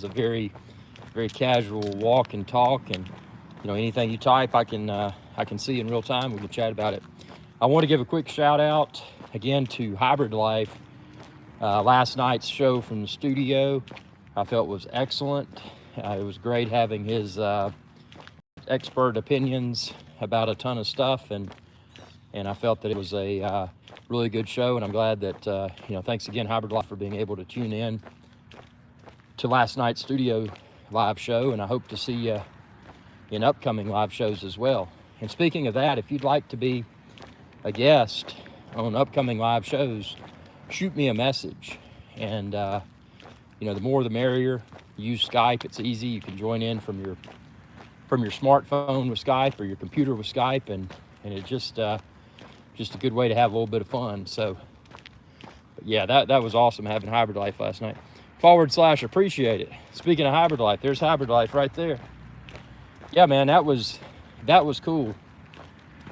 is a very, very casual walk and talk, and anything you type, I can see in real time. We can chat about it. I want to give a quick shout out again to Hybrid Life. Last night's show from the studio, I felt was excellent. It was great having his expert opinions about a ton of stuff, and I felt that it was a really good show, and I'm glad that thanks again, Hybrid Life, for being able to tune in to last night's studio live show, and I hope to see you in upcoming live shows as well. And speaking of that, if you'd like to be a guest on upcoming live shows, shoot me a message, and the more the merrier. Use Skype. It's easy. You can join in from your smartphone with Skype or your computer with Skype, and it's just a good way to have a little bit of fun. So, but yeah, that was awesome having Hybrid Life last night. / appreciate it. Speaking of Hybrid Life, there's Hybrid Life right there. Yeah, man, that was cool.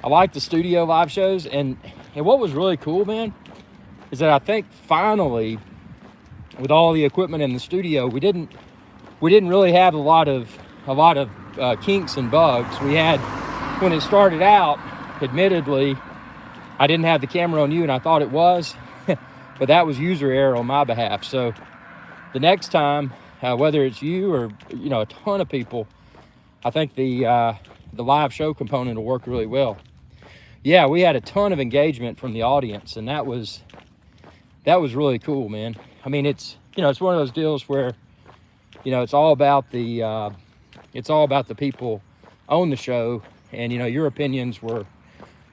I like the studio live shows, and what was really cool, man, is that I think finally, with all the equipment in the studio, we didn't really have a lot of kinks and bugs. We had, when it started out, admittedly, I didn't have the camera on you, and I thought it was, but that was user error on my behalf. So the next time, whether it's you or a ton of people, I think the live show component will work really well. Yeah, we had a ton of engagement from the audience, and that was really cool, man. I mean, it's it's one of those deals where it's all about the people on the show, and your opinions were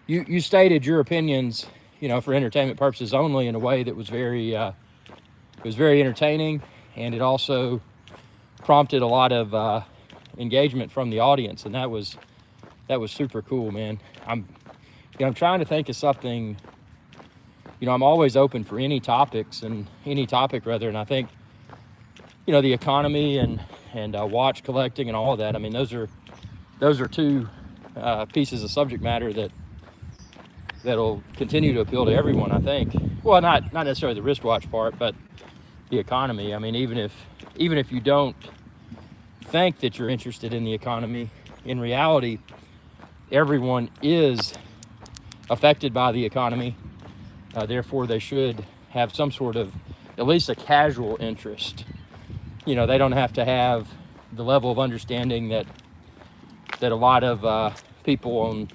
you stated your opinions for entertainment purposes only, in a way that was very entertaining, and it also prompted a lot of engagement from the audience, and that was super cool, man. I'm trying to think of something. I'm always open for any topic, and I think the economy and watch collecting and all of that. I mean, those are two pieces of subject matter that'll continue to appeal to everyone, I think. Well, not necessarily the wristwatch part, but the economy. I mean, even if you don't think that you're interested in the economy, in reality, everyone is affected by the economy. Therefore, they should have some sort of, at least a casual interest. They don't have to have the level of understanding that a lot of people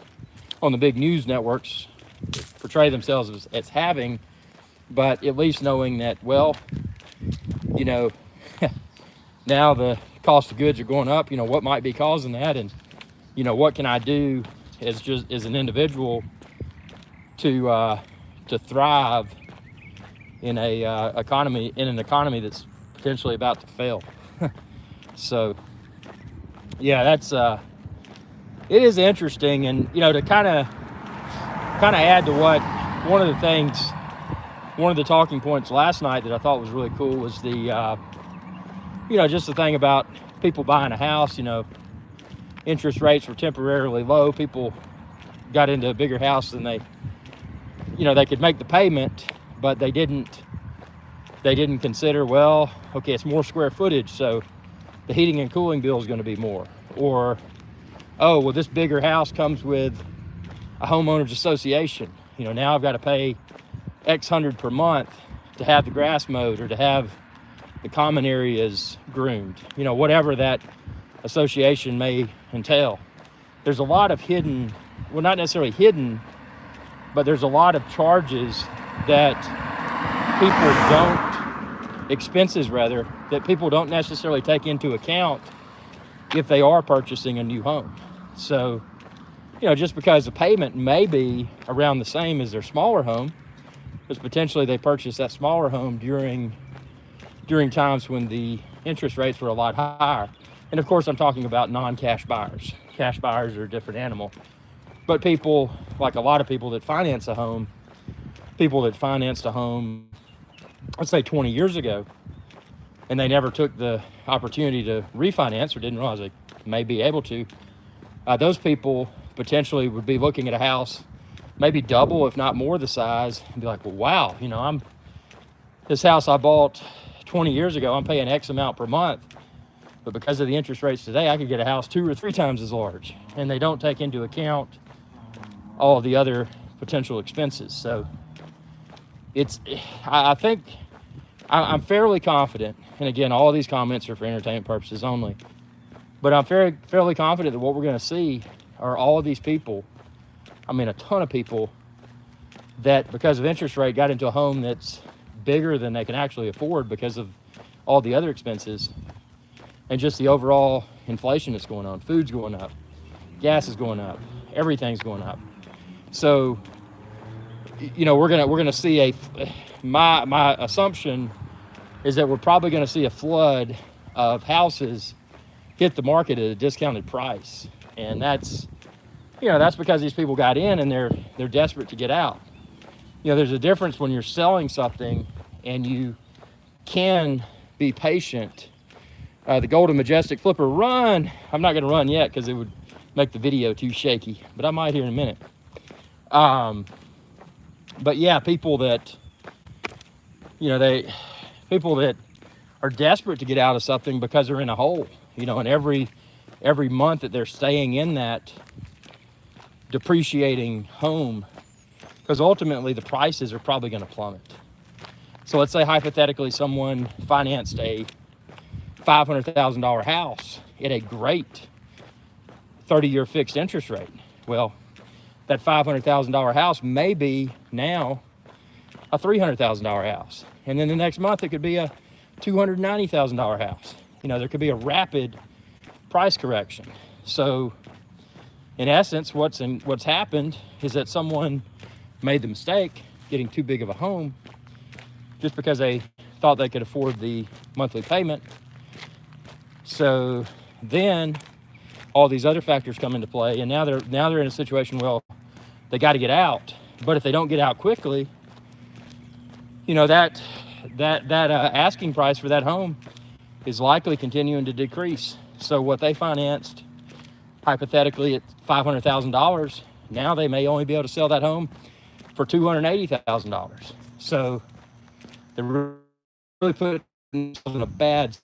on the big news networks portray themselves as having, but at least knowing that, well, now the cost of goods are going up, what might be causing that, and what can I do as an individual to thrive in an economy that's potentially about to fail. So yeah, it is interesting. And to kind of add to one of the talking points last night that I thought was really cool was the just the thing about people buying a house. Interest rates were temporarily low. People got into a bigger house than they could make the payment, but they didn't consider, well, okay, it's more square footage, so the heating and cooling bill is going to be more. Or, oh, well, this bigger house comes with a homeowners association. Now I've got to pay X hundred per month to have the grass mowed or to have the common areas groomed. Whatever that association may entail. There's a lot of hidden, well, not necessarily hidden, but there's a lot of charges that expenses that people don't necessarily take into account if they are purchasing a new home. So, just because the payment may be around the same as their smaller home, because potentially they purchased that smaller home during times when the interest rates were a lot higher. And of course, I'm talking about non-cash buyers. Cash buyers are a different animal. But people, like a lot of people that financed a home, let's say 20 years ago, and they never took the opportunity to refinance or didn't realize they may be able to, those people potentially would be looking at a house maybe double, if not more, the size, and be like, well, wow, this house I bought 20 years ago, I'm paying X amount per month. But because of the interest rates today, I could get a house 2 or 3 times as large, and they don't take into account all of the other potential expenses. So I think I'm fairly confident, and again, all of these comments are for entertainment purposes only, but I'm fairly confident that what we're going to see are all of these people, I mean, a ton of people that because of interest rate got into a home that's bigger than they can actually afford because of all the other expenses and just the overall inflation that's going on. Food's going up, gas is going up, everything's going up. So, you know, we're gonna see my assumption is that we're probably gonna see a flood of houses hit the market at a discounted price. And that's because these people got in and they're desperate to get out. You know, there's a difference when you're selling something and you can be patient. The Golden Majestic Flipper, run! I'm not gonna run yet because it would make the video too shaky, but I might here in a minute. But yeah, people that, you know, people that are desperate to get out of something because they're in a hole, you know, and every month that they're staying in that depreciating home, because ultimately the prices are probably going to plummet. So let's say hypothetically someone financed a $500,000 house at a great 30-year fixed interest rate. Well, that $500,000 house may be now a $300,000 house. And then the next month it could be a $290,000 house. You know, there could be a rapid price correction. So in essence, what's happened is that someone made the mistake getting too big of a home just because they thought they could afford the monthly payment. So then all these other factors come into play, and now they're in a situation, well, they got to get out. But if they don't get out quickly, you know, that asking price for that home is likely continuing to decrease. So what they financed hypothetically at $500,000, now they may only be able to sell that home for $280,000. So they're really putting themselves in a bad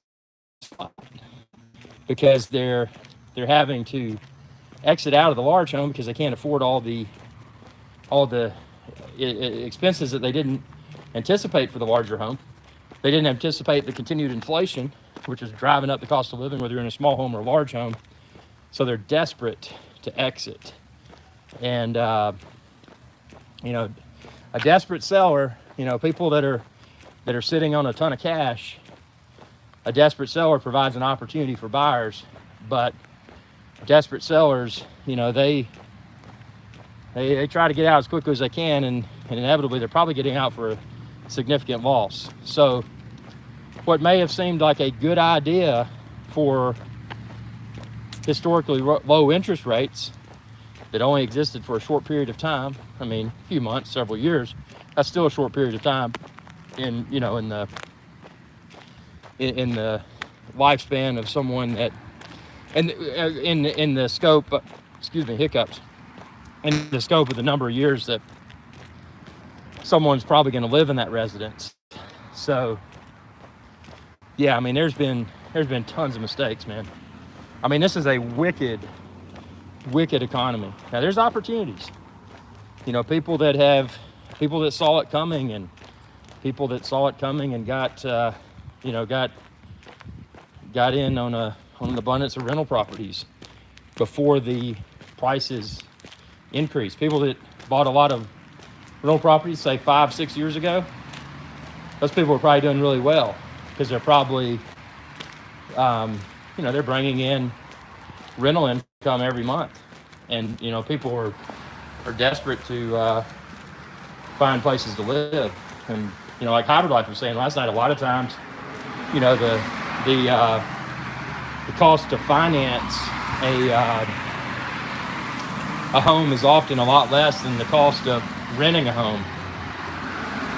spot because they're having to exit out of the large home because they can't afford all the expenses that they didn't anticipate for the larger home. They didn't anticipate the continued inflation, which is driving up the cost of living, whether you're in a small home or a large home. So they're desperate to exit. And, you know, a desperate seller, you know, people that are sitting on a ton of cash, a desperate seller provides an opportunity for buyers, but desperate sellers, you know, they try to get out as quickly as they can, and inevitably they're probably getting out for a significant loss. So what may have seemed like a good idea for historically low interest rates that only existed for a short period of time, I mean, a few months, several years, that's still a short period of time in the lifespan of someone that, and in the scope, hiccups, in the scope of the number of years that someone's probably going to live in that residence. So yeah, I mean, there's been tons of mistakes, man. I mean, this is a wicked economy. Now there's opportunities, you know, people that saw it coming, and people that saw it coming and got in on an abundance of rental properties before the prices increased. People that bought a lot of rental properties, say 5-6 years ago, those people are probably doing really well because they're probably, they're bringing in rental income every month. And, you know, people are desperate to find places to live. And, you know, like Hybrid Life was saying last night, a lot of times, you know, the cost to finance a home is often a lot less than the cost of renting a home.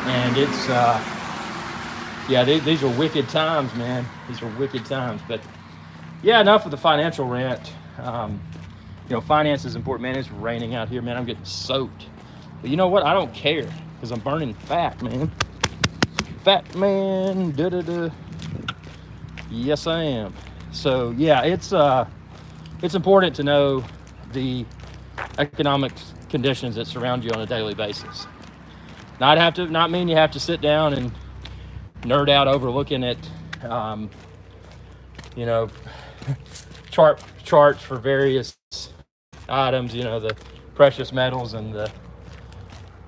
And it's, these are wicked times, man. These are wicked times. But yeah, enough of the financial rant. Finance is important, man. It's raining out here, man. I'm getting soaked. But you know what? I don't care because I'm burning fat, man. Fat man, da-da-da. Yes, I am. So yeah, it's important to know the economic conditions that surround you on a daily basis. Not mean you have to sit down and nerd out over looking at, um, you know, charts for various items. You know, the precious metals and the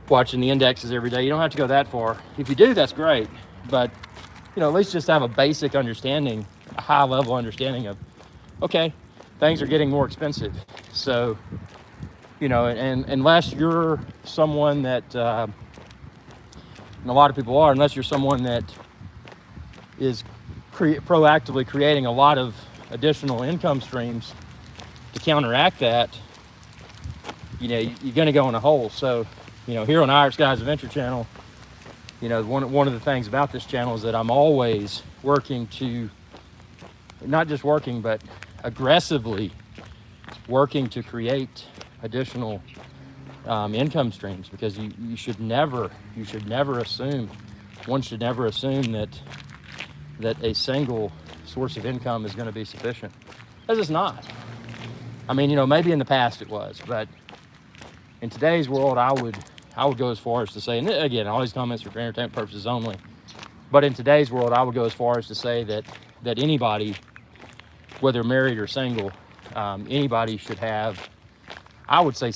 watching the indexes every day. You don't have to go that far. If you do, that's great. But at least just have a basic understanding, a high level understanding of, okay, things are getting more expensive. So, and unless you're someone that, and a lot of people are, unless you're someone that is proactively creating a lot of additional income streams to counteract that, you're going to go in a hole. So, here on Irish Guys Adventure Channel, one of the things about this channel is that I'm always working to, not just working, but aggressively working to create additional income streams, because you should never assume, one should never assume that a single source of income is going to be sufficient, because it's not. I mean, maybe in the past it was, but in today's world, I would go as far as to say, and again, all these comments are for entertainment purposes only, but in today's world, I would go as far as to say that anybody, whether married or single, anybody should have, I would say,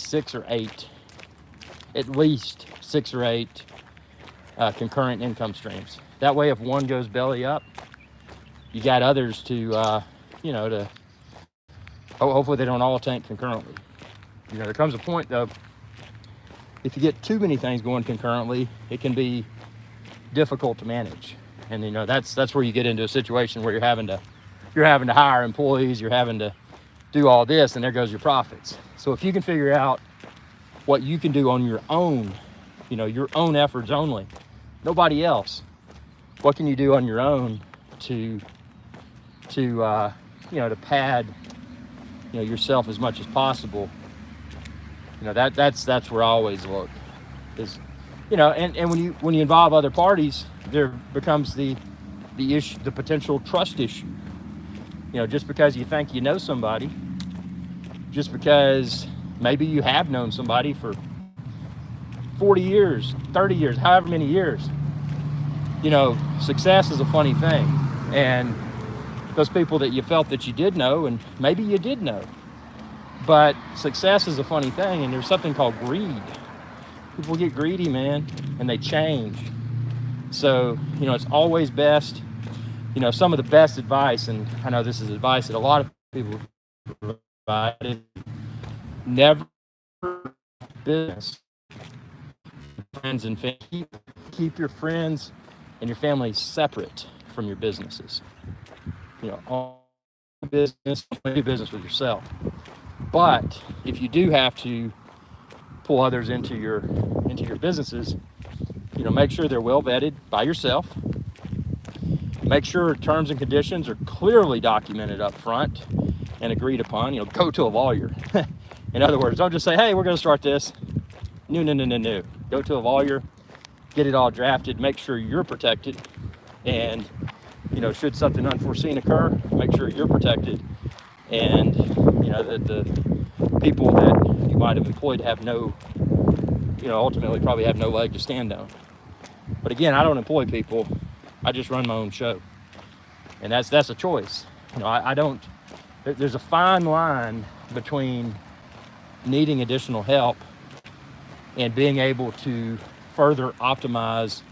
at least six or eight concurrent income streams. That way, if one goes belly up, you got others to hopefully they don't all tank concurrently. There comes a point, though, if you get too many things going concurrently, it can be difficult to manage. And that's where you get into a situation where you're having to hire employees, you're having to do all this, and there goes your profits. So if you can figure out what you can do on your own, your own efforts only, nobody else, what can you do on your own to pad yourself as much as possible? That's where I always look, is and when you involve other parties, there becomes the issue, the potential trust issue. Just because you think you know somebody, just because maybe you have known somebody for 40 years, 30 years, however many years, success is a funny thing. And those people that you felt that you did know, and maybe you did know, but success is a funny thing, and there's something called greed. People get greedy, man, and they change. So, it's always best, some of the best advice, and I know this is advice that a lot of people provide, never business, friends and family. Keep your friends and your family separate from your businesses. All business, do business with yourself. But if you do have to pull others into your businesses, make sure they're well vetted by yourself. Make sure terms and conditions are clearly documented up front and agreed upon. Go to a lawyer. In other words, don't just say, hey, we're going to start this. No. Go to a lawyer, get it all drafted, make sure you're protected. And, should something unforeseen occur, make sure you're protected. And, that the people that you might have employed have no, ultimately probably have no leg to stand on. But again, I don't employ people. I just run my own show. And that's a choice. I don't, there's a fine line between needing additional help and being able to further optimize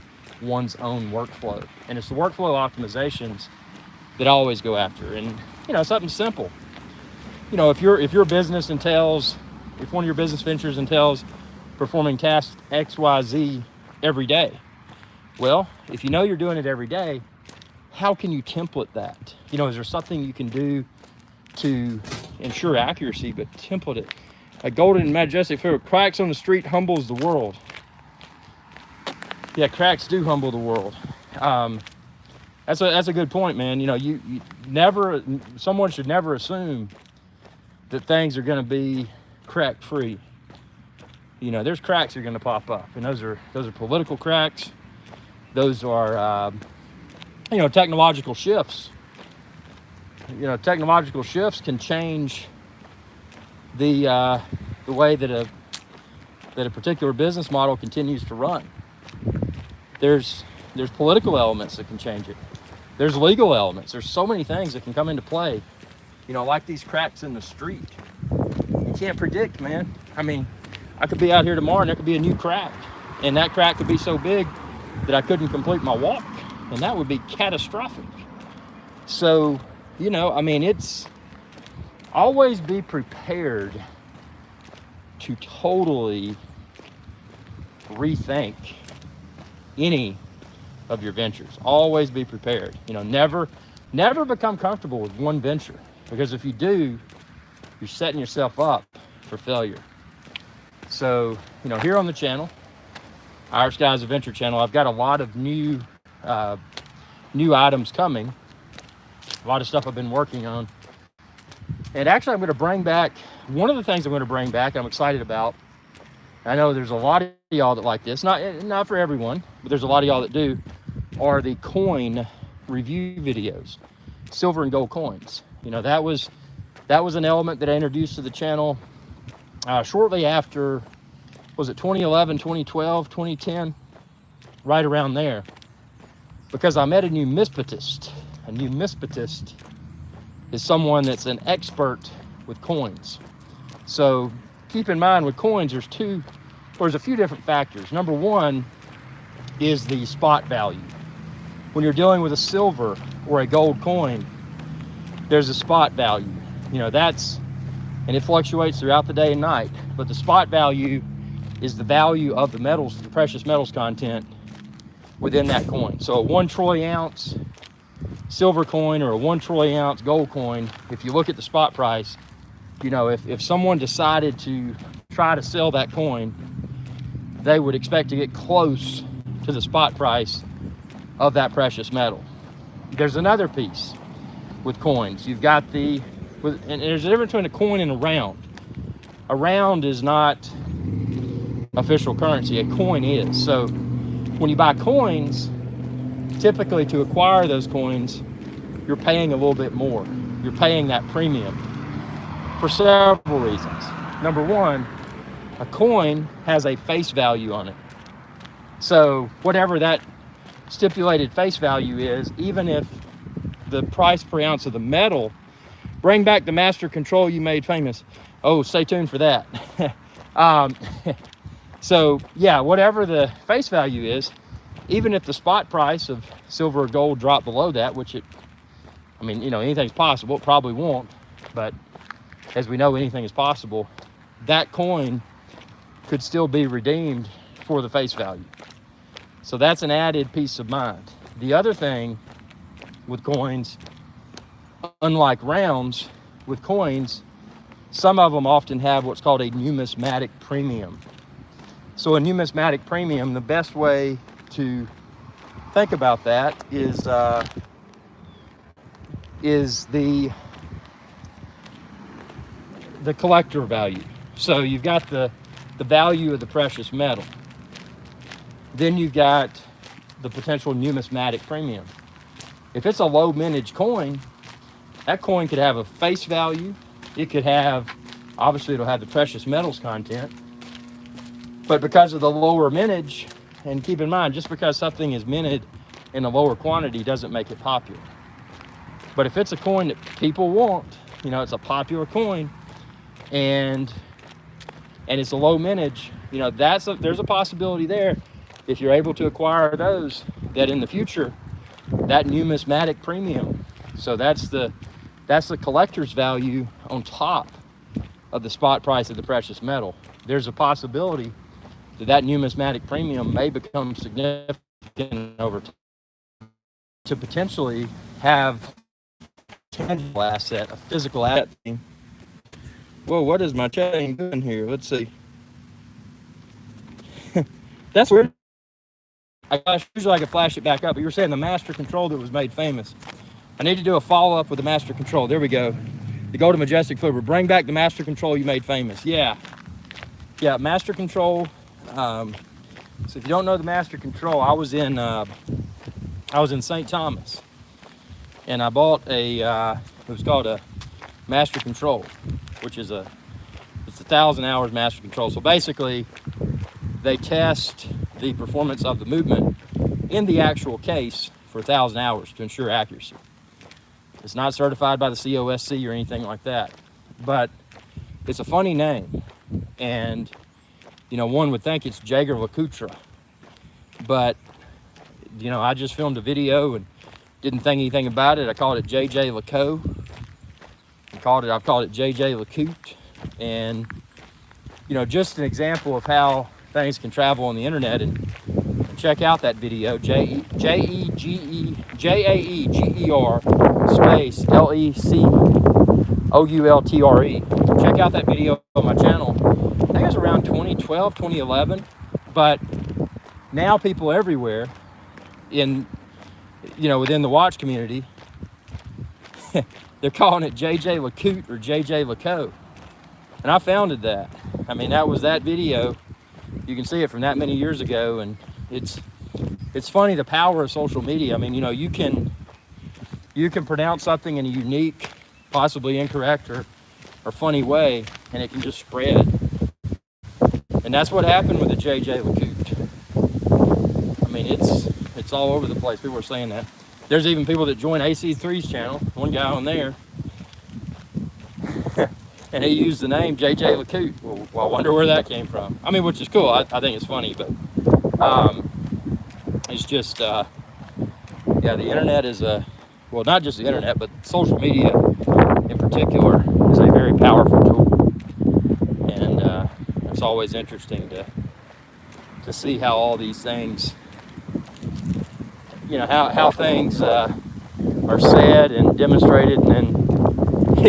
one's own workflow. And it's the workflow optimizations that I always go after. And, something simple. If your business entails, if one of your business ventures entails performing task XYZ every day, well, if you're doing it every day, how can you template that? Is there something you can do to ensure accuracy, but template it? A golden and majestic figure, cracks on the street humbles the world. Yeah, cracks do humble the world. That's a good point, man. You never, someone should never assume that things are going to be crack free. There's cracks that are going to pop up, and those are political cracks. Those are technological shifts technological shifts can change the way that a particular business model continues to run. There's political elements that can change it. There's legal elements. There's so many things that can come into play. Like these cracks in the street. You can't predict, man. I mean, I could be out here tomorrow and there could be a new crack, and that crack could be so big that I couldn't complete my walk, and that would be catastrophic. So, it's always be prepared to totally rethink any of your ventures. Always be prepared. Never become comfortable with one venture, because if you do, you're setting yourself up for failure. So, here on the channel, Irish Guys Adventure channel, I've got a lot of new items coming. A lot of stuff I've been working on. And actually, I'm going to bring back, one of the things I'm going to bring back, I'm excited about. I know there's a lot of y'all that like this. Not for everyone, but there's a lot of y'all that do, are the coin review videos. Silver and gold coins. That was an element that I introduced to the channel shortly after, was it 2011, 2012, 2010? Right around there. Because I met a numismatist. A numismatist is someone that's an expert with coins. So keep in mind with coins, there's a few different factors. Number one is the spot value. When you're dealing with a silver or a gold coin, there's a spot value. And it fluctuates throughout the day and night. But the spot value is the value of the metals, the precious metals content within that coin. So a 1 troy ounce silver coin or a 1 troy ounce gold coin, if you look at the spot price, if someone decided to try to sell that coin, they would expect to get close to the spot price of that precious metal. There's another piece with coins. You've got and there's a difference between a coin and a round. A round is not official currency. A coin is. So when you buy coins, typically to acquire those coins, you're paying a little bit more. You're paying that premium for several reasons. Number one, a coin has a face value on it. So whatever that stipulated face value is, even if the price per ounce of the metal, bring back the master control you made famous. Oh, stay tuned for that. So yeah, whatever the face value is, even if the spot price of silver or gold dropped below that, which anything's possible, it probably won't, but as we know, anything is possible, that coin could still be redeemed for the face value. So that's an added peace of mind. The other thing with coins, unlike rounds, with coins, some of them often have what's called a numismatic premium. So a numismatic premium, the best way to think about that is the collector value. So you've got the value of the precious metal. Then you've got the potential numismatic premium. If it's a low mintage coin, that coin could have a face value. It could have, obviously it'll have the precious metals content, but because of the lower mintage, and keep in mind, just because something is minted in a lower quantity doesn't make it popular. But if it's a coin that people want, it's a popular coin, and it's a low mintage, there's a possibility there, if you're able to acquire those, that in the future, that numismatic premium. So that's the collector's value on top of the spot price of the precious metal. There's a possibility that numismatic premium may become significant over time to potentially have a tangible asset, a physical asset. Whoa, what is my chatting doing here? Let's see. That's weird. Usually I can flash it back up, but you were saying the master control that was made famous. I need to do a follow-up with the master control. There we go. The Golden Majestic Flipper. Bring back the master control you made famous. Yeah, master control. So if you don't know the master control, I was in St. Thomas, and I bought a it was called a Master Control, which is it's 1,000 hours Master Control. So basically, they test the performance of the movement in the actual case for 1,000 hours to ensure accuracy. It's not certified by the COSC or anything like that, but it's a funny name, and one would think it's Jaeger-LeCoultre, but I just filmed a video and didn't think anything about it. I called it JJ LeCoultre. I've called it JJ LeCoultre, and just an example of how things can travel on the internet. And check out that video, Jaeger space LECOULTRE. Check out that video on my channel. I think it was around 2012, 2011, but now people everywhere within the watch community, they're calling it JJ LeCoultre or JJ LeCoultre. And I founded that. I mean, that was that video. You can see it from that many years ago, and it's funny, the power of social media. I mean, you can pronounce something in a unique, possibly incorrect or funny way, and it can just spread. And that's what happened with the JJ LeCoultre. I mean, it's all over the place. People are saying that. There's even people that join AC3's channel. One guy on there, and he used the name JJ LeCoultre. Well, I wonder where that came from. I mean, which is cool. I think it's funny, but it's just, the internet is not just the internet, but social media in particular is a very powerful tool. And it's always interesting to see how all these things, how things are said and demonstrated, and then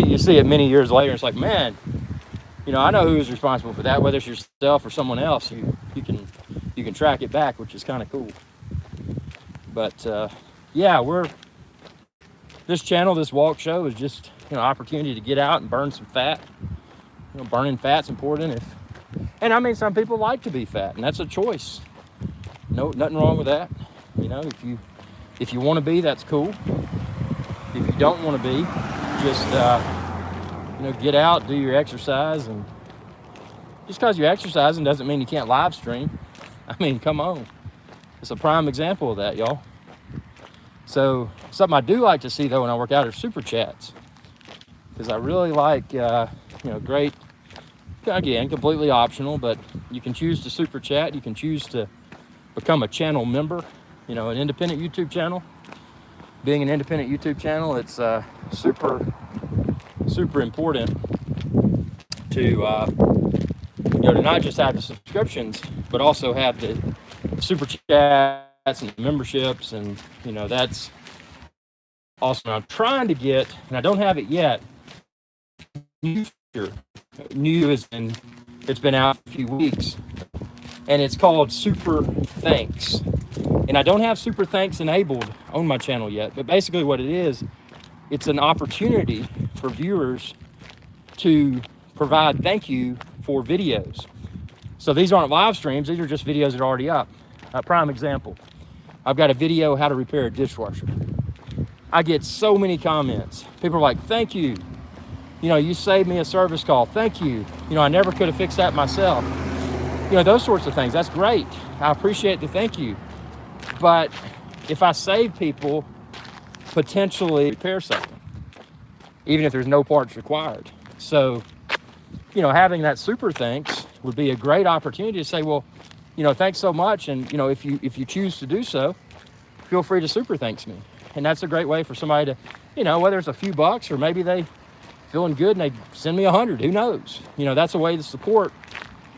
you see it many years later. It's like, man, I know who's responsible for that, whether it's yourself or someone else. You can track it back, which is kind of cool. But this channel, this walk show is just opportunity to get out and burn some fat. Burning fat's important. And I mean, some people like to be fat, and that's a choice. No, nothing wrong with that. If you want to be, that's cool. If you don't want to be, just get out, do your exercise. And just because you're exercising doesn't mean you can't live stream. I mean, come on. It's a prime example of that, y'all. So something I do like to see, though, when I work out are super chats, because I really like great, again, completely optional, but you can choose to super chat. You can choose to become a channel member, an independent YouTube channel. Being an independent YouTube channel, it's super important to to not just have the subscriptions, but also have the super chats and memberships, and that's awesome. I'm trying to get, and I don't have it yet, new is in, it's been out for a few weeks, and it's called Super Thanks. And I don't have Super Thanks enabled on my channel yet, but basically what it is, it's an opportunity for viewers to provide thank you for videos. So these aren't live streams, these are just videos that are already up. A prime example, I've got a video how to repair a dishwasher. I get so many comments. People are like, thank you. You saved me a service call, thank you. I never could have fixed that myself. Those sorts of things, that's great. I appreciate the thank you. But if I save people potentially repair something, even if there's no parts required. So, having that super thanks would be a great opportunity to say, well, thanks so much. And, if you choose to do so, feel free to super thanks me. And that's a great way for somebody to, whether it's a few bucks or maybe they feeling good and they send me 100, who knows? That's a way to support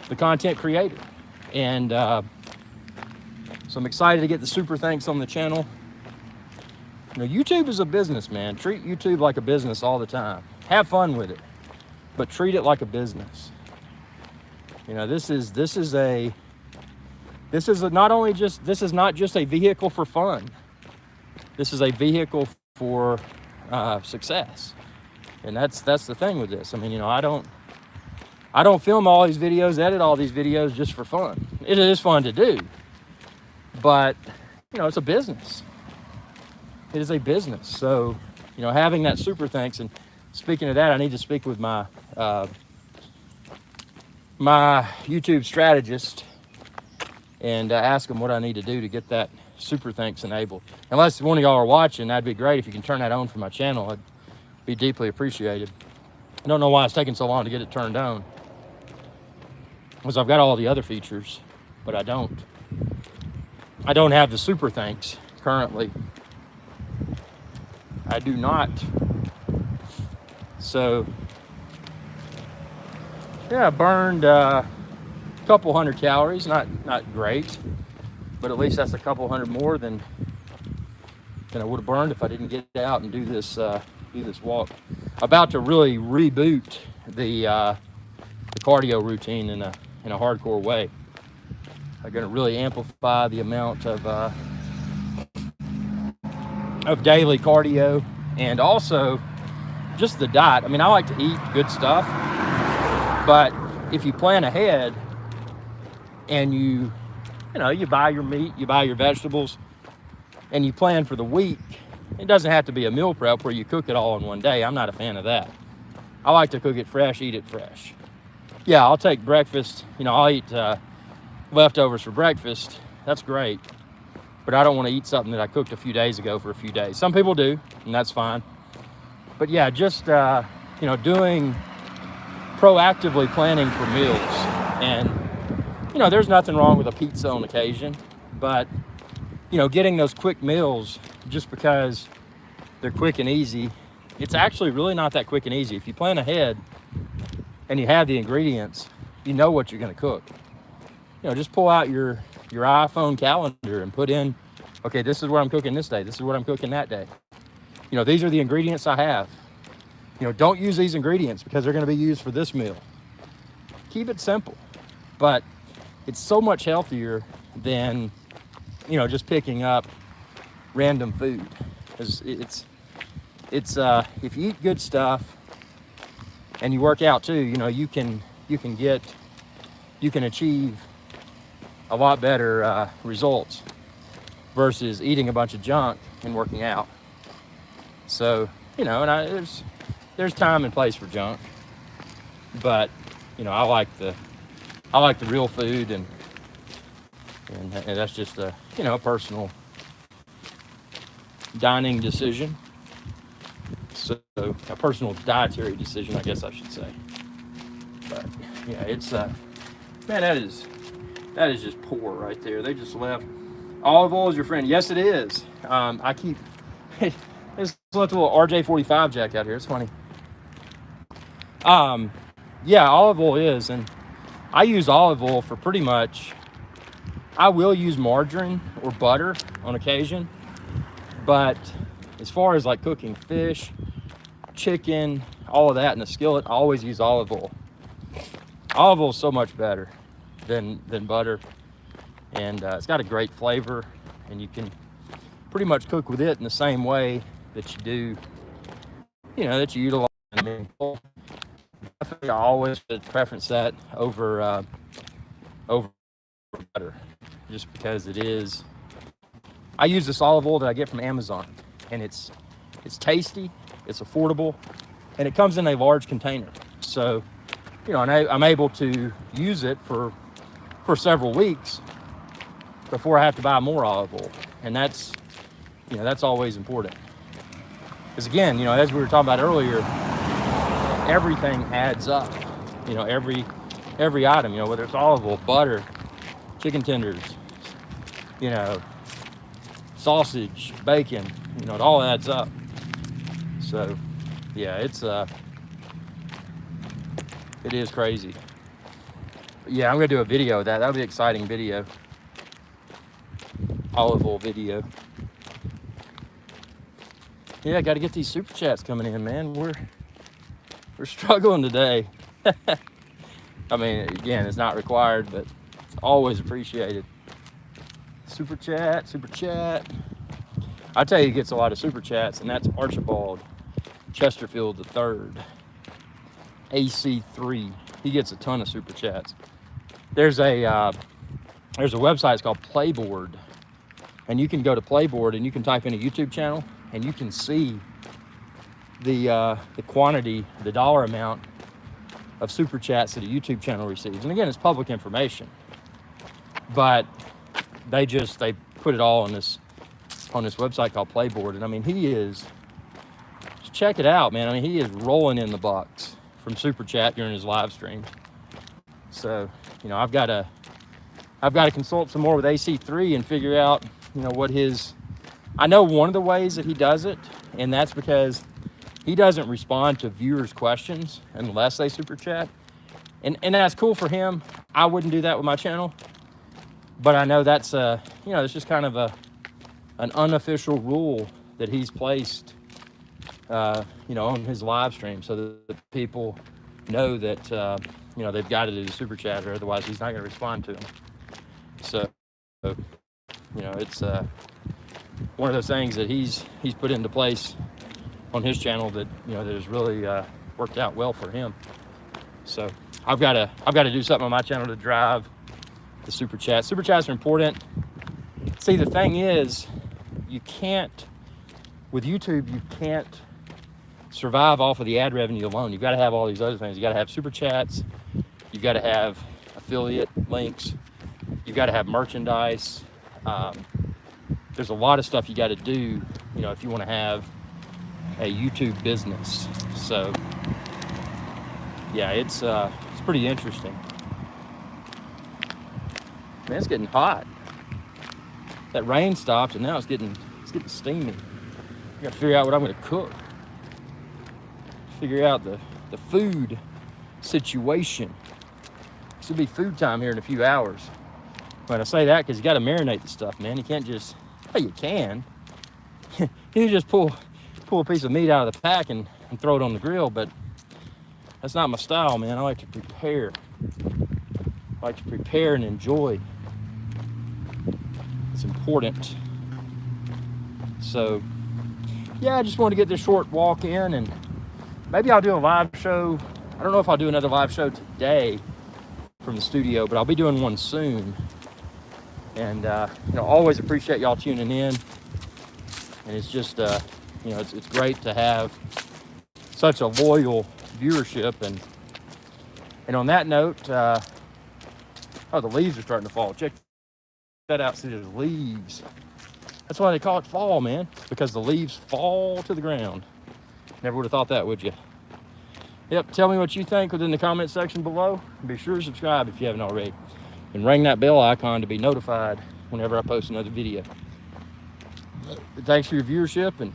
the content creator. And so I'm excited to get the super thanks on the channel. YouTube is a business, man. Treat YouTube like a business all the time. Have fun with it, but treat it like a business. This is not just a vehicle for fun. This is a vehicle for success. And that's the thing with this. I mean, I don't film all these videos, edit all these videos just for fun. It is fun to do, but it's a business. It is a business. So you know, having that super thanks. And speaking of that, I need to speak with my my YouTube strategist and ask him what I need to do to get that super thanks enabled. Unless one of y'all are watching, that'd be great if you can turn that on for my channel. I'd be deeply appreciated. I don't know why it's taking so long to get it turned on, because I've got all the other features, but I don't have the super thanks currently. I do not. So yeah, I burned a couple hundred calories, not great, but at least that's a couple hundred more than I would have burned if I didn't get out and do this walk. About to really reboot the cardio routine in a hardcore way. I'm going to really amplify the amount of daily cardio, and also just the diet. I mean, I like to eat good stuff, but if you plan ahead and you buy your meat, you buy your vegetables, and you plan for the week, it doesn't have to be a meal prep where you cook it all in one day. I'm not a fan of that. I like to cook it fresh, eat it fresh. Yeah, I'll take breakfast. You know, I'll eat leftovers for breakfast. That's great. But I don't want to eat something that I cooked a few days ago for a few days. Some people do, and that's fine. But yeah, just, doing proactively planning for meals. And, there's nothing wrong with a pizza on occasion, but, getting those quick meals just because they're quick and easy, it's actually really not that quick and easy. If you plan ahead and you have the ingredients, you know what you're going to cook. Just pull out your iPhone calendar and put in, okay, this is what I'm cooking this day. This is what I'm cooking that day. These are the ingredients I have. Don't use these ingredients because they're going to be used for this meal. Keep it simple, but it's so much healthier than, just picking up random food. It's if you eat good stuff and you work out too, you can achieve a lot better results versus eating a bunch of junk and working out. So, there's time and place for junk, but I like the real food, and that's just a personal dining decision. So a personal dietary decision, I guess I should say. But yeah, it's man, that is just poor right there. They just left. Olive oil is your friend. Yes, it is. I keep there's a little RJ45 jack out here. It's funny. Yeah, olive oil is, and I use olive oil for pretty much. I will use margarine or butter on occasion, but as far as like cooking fish, chicken, all of that in a skillet, I always use olive oil. Olive oil is so much better than butter, and it's got a great flavor, and you can pretty much cook with it in the same way that you do, that you utilize. I mean, I always preference that over butter, just because it is. I use this olive oil that I get from Amazon, and it's tasty, it's affordable, and it comes in a large container. So, and I'm able to use it for several weeks before I have to buy more olive oil, and that's always important. Because again, as we were talking about earlier, everything adds up. Every item, whether it's olive oil, butter, chicken tenders, sausage, bacon, it all adds up. So yeah, it is crazy. But yeah, I'm gonna do a video of that. That'll be an exciting video. Olive oil video. Yeah, got to get these super chats coming in, man. We're struggling today. I mean, again, it's not required, but it's always appreciated. Super chat. I tell you, he gets a lot of super chats, and that's Archibald Chesterfield III, AC3. He gets a ton of super chats. There's a website, it's called Playboard, and you can go to Playboard and you can type in a YouTube channel, and you can see the quantity, the dollar amount of super chats that a YouTube channel receives. And again, it's public information, but they put it all on this website called Playboard. And I mean, just check it out, man. I mean, he is rolling in the bucks from super chat during his live stream. So, you know, I've got to consult some more with AC3 and figure out, you know, I know one of the ways that he does it, and that's because he doesn't respond to viewers' questions unless they super chat. And that's cool for him. I wouldn't do that with my channel. But I know that's you know, it's just kind of an unofficial rule that he's placed you know, on his live stream, so that the people know that you know, they've got to do the super chat, or otherwise he's not going to respond to them. So you know, it's one of those things that he's put into place on his channel that, you know, that has really worked out well for him. So I've got to do something on my channel to drive the super chats. Super chats are important. See, the thing is, with YouTube, you can't survive off of the ad revenue alone. You've got to have all these other things. You got to have super chats. You've got to have affiliate links. You've got to have merchandise. There's a lot of stuff you got to do, you know, if you want to have a YouTube business. So yeah, it's pretty interesting. Man, it's getting hot. That rain stopped, and now it's getting steamy. I got to figure out what I'm going to cook. Figure out the food situation. This will be food time here in a few hours. But I say that because you got to marinate the stuff, man. You can't just, well, you can. You just pull a piece of meat out of the pack and throw it on the grill, but that's not my style, man. I like to prepare. I like to prepare and enjoy. It's important. So, yeah, I just want to get this short walk in, and maybe I'll do a live show. I don't know if I'll do another live show today from the studio, but I'll be doing one soon. And you know, always appreciate y'all tuning in. And it's just you know, it's great to have such a loyal viewership. And on that note, oh, the leaves are starting to fall. Check that out. See, there's leaves. That's why they call it fall, man, because the leaves fall to the ground. Never would have thought that, would you? Yep, tell me what you think within the comment section below. Be sure to subscribe if you haven't already. And ring that bell icon to be notified whenever I post another video. Thanks for your viewership, and